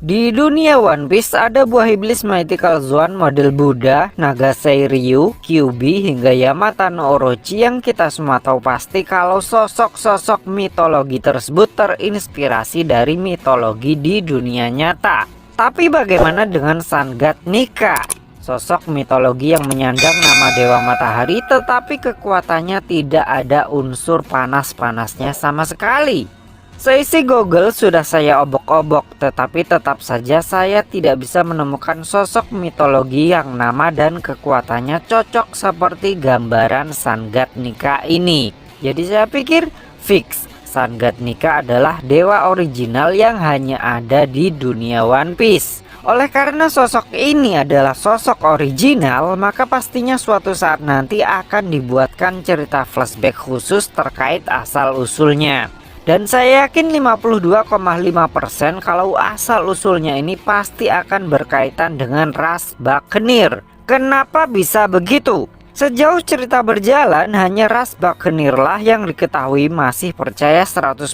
Di dunia One Piece ada buah iblis Mythical Zoan model Buddha, Nagasei Ryu, Kyuubi hingga Yamata no Orochi yang kita semua tahu pasti kalau sosok-sosok mitologi tersebut terinspirasi dari mitologi di dunia nyata. Tapi bagaimana dengan Sun God Nika? Sosok mitologi yang menyandang nama Dewa Matahari tetapi kekuatannya tidak ada unsur panas-panasnya sama sekali. Seisi Google sudah saya obok-obok, tetapi tetap saja saya tidak bisa menemukan sosok mitologi yang nama dan kekuatannya cocok seperti gambaran Sun God Nika ini. Jadi saya pikir fix Sun God Nika adalah dewa original yang hanya ada di dunia One Piece. Oleh karena sosok ini adalah sosok original, maka pastinya suatu saat nanti akan dibuatkan cerita flashback khusus terkait asal-usulnya. Dan saya yakin 52,5% kalau asal-usulnya ini pasti akan berkaitan dengan ras Buccaneer. Kenapa bisa begitu? Sejauh cerita berjalan, hanya ras Buccaneer lah yang diketahui masih percaya 100%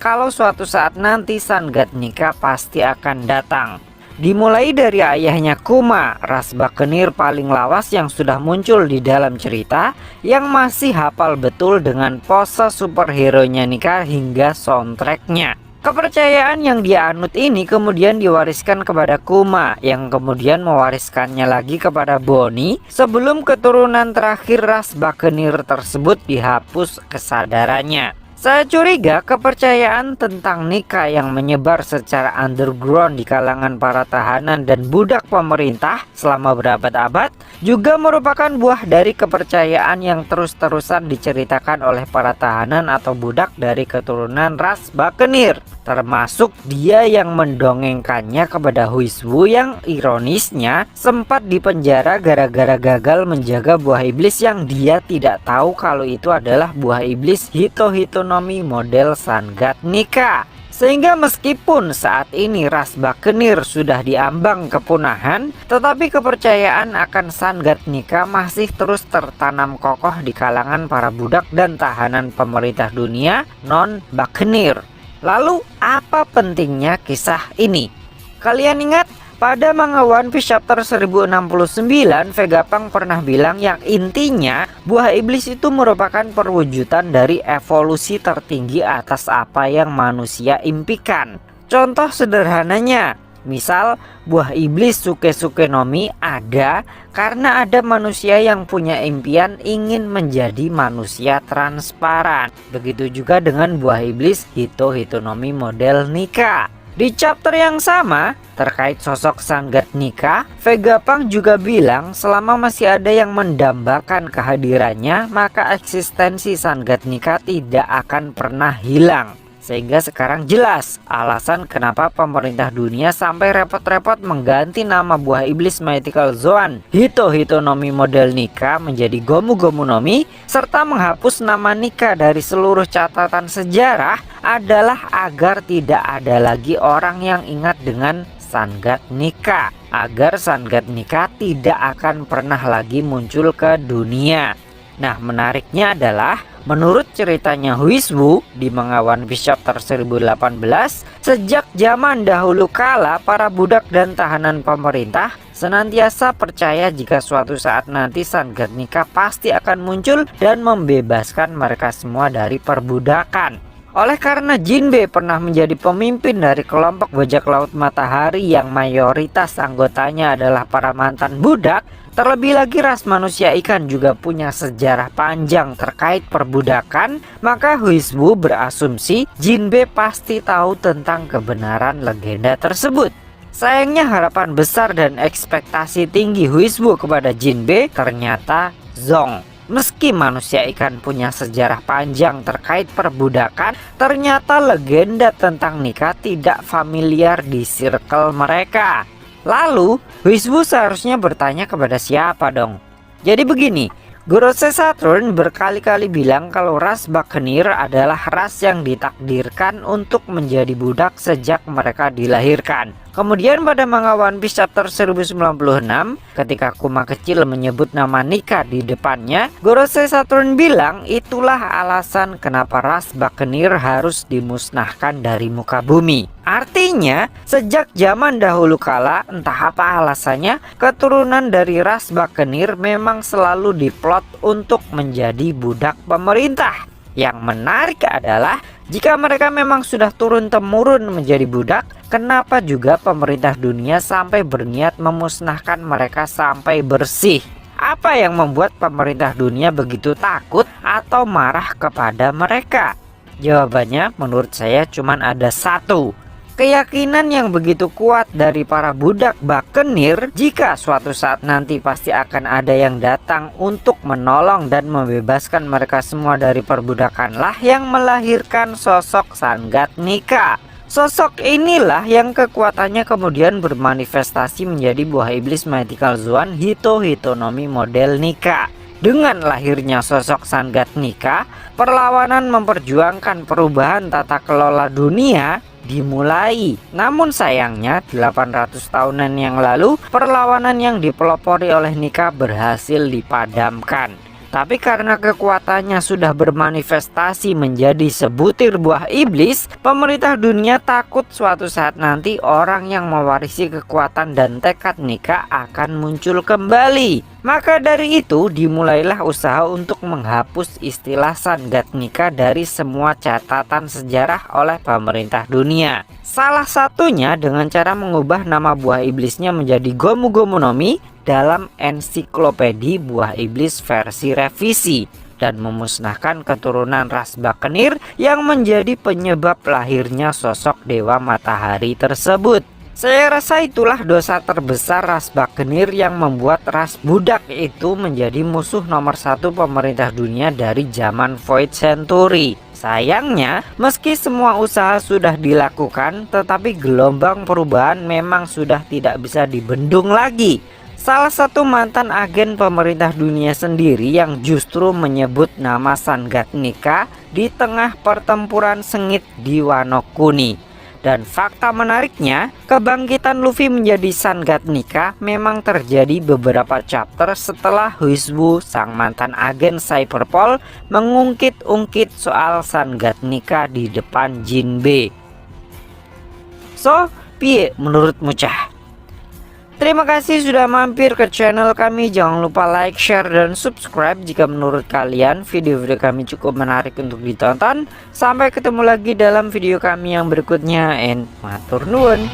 kalau suatu saat nanti Sun God Nika pasti akan datang. Dimulai dari ayahnya Kuma, ras Buccaneer paling lawas yang sudah muncul di dalam cerita, yang masih hafal betul dengan pose superhero-nya Nika hingga soundtracknya. Kepercayaan yang dia anut ini kemudian diwariskan kepada Kuma, yang kemudian mewariskannya lagi kepada Bonnie sebelum keturunan terakhir ras Buccaneer tersebut dihapus kesadarannya. Saya curiga kepercayaan tentang Nika yang menyebar secara underground di kalangan para tahanan dan budak pemerintah selama berabad-abad juga merupakan buah dari kepercayaan yang terus-terusan diceritakan oleh para tahanan atau budak dari keturunan ras Buccaneer, termasuk dia yang mendongengkannya kepada Huiswu yang ironisnya sempat dipenjara gara-gara gagal menjaga buah iblis yang dia tidak tahu kalau itu adalah buah iblis Hito-Hitonomi model Sun God Nika. Sehingga meskipun saat ini ras Buccaneer sudah diambang kepunahan, tetapi kepercayaan akan Sun God Nika masih terus tertanam kokoh di kalangan para budak dan tahanan pemerintah dunia non-Buccaneer. Lalu apa pentingnya kisah ini? Kalian ingat pada manga One Piece chapter 1069 Vegapunk pernah bilang yang intinya buah iblis itu merupakan perwujudan dari evolusi tertinggi atas apa yang manusia impikan. Contoh sederhananya, misal buah iblis Suke-Suke no Mi ada karena ada manusia yang punya impian ingin menjadi manusia transparan. Begitu juga dengan buah iblis Hito-Hitonomi model Nika. Di chapter yang sama terkait sosok Sun God Nika, Vegapunk juga bilang selama masih ada yang mendambakan kehadirannya maka eksistensi Sun God Nika tidak akan pernah hilang. Sehingga sekarang jelas alasan kenapa pemerintah dunia sampai repot-repot mengganti nama buah iblis Mythical Zoan Hito-Hitonomi model Nika menjadi Gomu-Gomu no Mi, serta menghapus nama Nika dari seluruh catatan sejarah adalah agar tidak ada lagi orang yang ingat dengan Sun God Nika, agar Sun God Nika tidak akan pernah lagi muncul ke dunia. Nah, menariknya adalah menurut ceritanya Huiswu di manga One Piece chapter 1018, sejak zaman dahulu kala para budak dan tahanan pemerintah senantiasa percaya jika suatu saat nanti Sun God Nika pasti akan muncul dan membebaskan mereka semua dari perbudakan. Oleh karena Jinbe pernah menjadi pemimpin dari kelompok bajak laut matahari yang mayoritas anggotanya adalah para mantan budak, terlebih lagi ras manusia ikan juga punya sejarah panjang terkait perbudakan, maka Huiswu berasumsi Jinbe pasti tahu tentang kebenaran legenda tersebut. Sayangnya harapan besar dan ekspektasi tinggi Huiswu kepada Jinbe ternyata zonk. Meski manusia ikan punya sejarah panjang terkait perbudakan, ternyata legenda tentang Nika tidak familiar di circle mereka. Lalu, Huiswu seharusnya bertanya kepada siapa dong? Jadi begini, Gorosei Saturn berkali-kali bilang kalau ras Buccaneer adalah ras yang ditakdirkan untuk menjadi budak sejak mereka dilahirkan. Kemudian pada manga One Piece chapter 1096, ketika Kuma kecil menyebut nama Nika di depannya, Gorosei Saturn bilang itulah alasan kenapa ras Buccaneer harus dimusnahkan dari muka bumi. Artinya, sejak zaman dahulu kala, entah apa alasannya, keturunan dari ras Buccaneer memang selalu diplot untuk menjadi budak pemerintah. Yang menarik adalah, jika mereka memang sudah turun-temurun menjadi budak, kenapa juga pemerintah dunia sampai berniat memusnahkan mereka sampai bersih? Apa yang membuat pemerintah dunia begitu takut atau marah kepada mereka? Jawabannya menurut saya cuma ada satu. Keyakinan yang begitu kuat dari para budak Buccaneer jika suatu saat nanti pasti akan ada yang datang untuk menolong dan membebaskan mereka semua dari perbudakanlah yang melahirkan sosok Sangat Nika. Sosok inilah yang kekuatannya kemudian bermanifestasi menjadi buah iblis Mythical Zoan Hito Hitonomi model Nika. Dengan lahirnya sosok Sangat Nika, perlawanan memperjuangkan perubahan tata kelola dunia dimulai. Namun sayangnya 800 tahunan yang lalu, perlawanan yang dipelopori oleh Nika berhasil dipadamkan. Tapi karena kekuatannya sudah bermanifestasi menjadi sebutir buah iblis, pemerintah dunia takut suatu saat nanti orang yang mewarisi kekuatan dan tekad Nika akan muncul kembali. Maka dari itu dimulailah usaha untuk menghapus istilah Sangat Nika dari semua catatan sejarah oleh pemerintah dunia. Salah satunya dengan cara mengubah nama buah iblisnya menjadi Gomu Gomu no Mi dalam ensiklopedi buah iblis versi revisi, dan memusnahkan keturunan ras Buccaneer yang menjadi penyebab lahirnya sosok dewa matahari tersebut. Saya rasa itulah dosa terbesar ras Buccaneer yang membuat ras budak itu menjadi musuh nomor satu pemerintah dunia dari zaman Void Century. Sayangnya, meski semua usaha sudah dilakukan, tetapi gelombang perubahan memang sudah tidak bisa dibendung lagi. Salah satu mantan agen pemerintah dunia sendiri yang justru menyebut nama Sangat Nika di tengah pertempuran sengit di Wano Kuni. Dan fakta menariknya, kebangkitan Luffy menjadi Sangat Nika memang terjadi beberapa chapter setelah Huizhu, sang mantan agen Cyberpol, mengungkit-ungkit soal Sangat Nika di depan Jinbe. So, piye menurutmu cah? Terima kasih sudah mampir ke channel kami. Jangan lupa like, share, dan subscribe jika menurut kalian video-video kami cukup menarik untuk ditonton. Sampai ketemu lagi dalam video kami yang berikutnya, and matur nuwun.